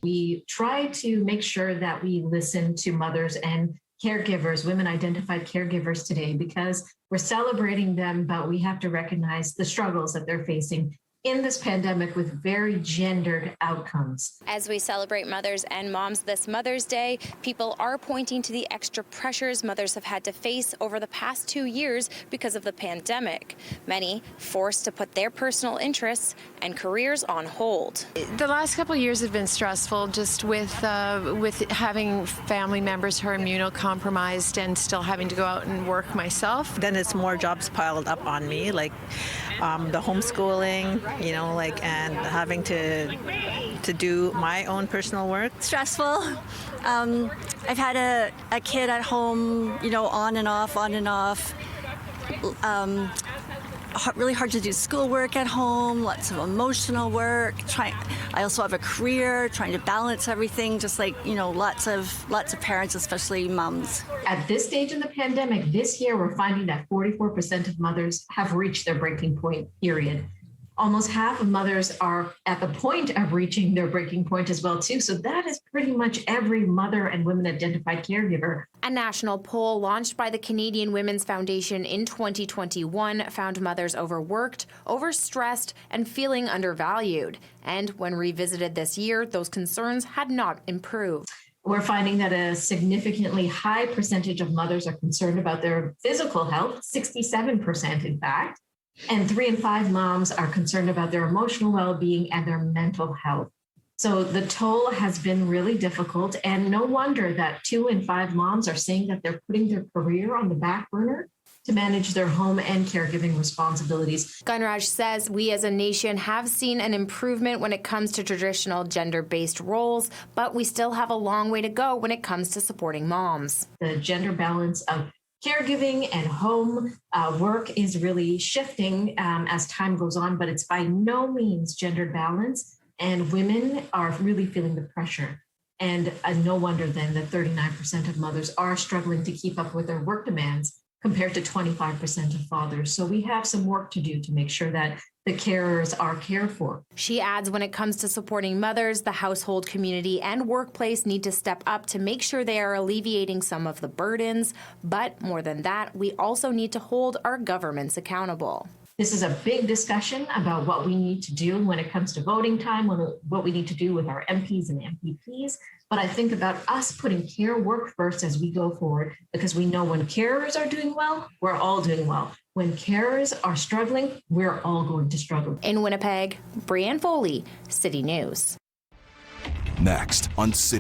We try to make sure that we listen to mothers and caregivers, women identified caregivers today, because we're celebrating them, but we have to recognize the struggles that they're facing in this pandemic with very gendered outcomes. As we celebrate mothers and moms this Mother's Day, people are pointing to the extra pressures mothers have had to face over the past 2 years because of the pandemic. Many forced to put their personal interests and careers on hold. The last couple of years have been stressful, just with having family members who are immunocompromised and still having to go out and work myself. Then it's more jobs piled up on me, like the homeschooling, and having to do my own personal work. Stressful. I've had a kid at home, on and off. Really hard to do schoolwork at home, lots of emotional work. I also have a career, trying to balance everything, just like, lots of parents, especially moms. At this stage in the pandemic, this year, we're finding that 44% of mothers have reached their breaking point, period. Almost half of mothers are at the point of reaching their breaking point as well, too. So that is pretty much every mother and women identified caregiver. A national poll launched by the Canadian Women's Foundation in 2021 found mothers overworked, overstressed, and feeling undervalued. And when revisited this year, those concerns had not improved. We're finding that a significantly high percentage of mothers are concerned about their physical health, 67% in fact. And 3 in 5 moms are concerned about their emotional well-being and their mental health. So the toll has been really difficult, and no wonder that 2 in 5 moms are saying that they're putting their career on the back burner to manage their home and caregiving responsibilities. Gunraj says we as a nation have seen an improvement when it comes to traditional gender-based roles, but we still have a long way to go when it comes to supporting moms. The gender balance of caregiving and home work is really shifting as time goes on, but it's by no means gendered balance, and women are really feeling the pressure. And no wonder then that 39% of mothers are struggling to keep up with their work demands compared to 25% of fathers. So we have some work to do to make sure that the carers are cared for. She adds when it comes to supporting mothers, the household, community, and workplace need to step up to make sure they are alleviating some of the burdens. But more than that, we also need to hold our governments accountable. This is a big discussion about what we need to do when it comes to voting time, what we need to do with our MPs and MPPs. But I think about us putting care work first as we go forward, because we know when carers are doing well, we're all doing well. When carers are struggling, we're all going to struggle. In Winnipeg, Brianne Foley, City News. Next on City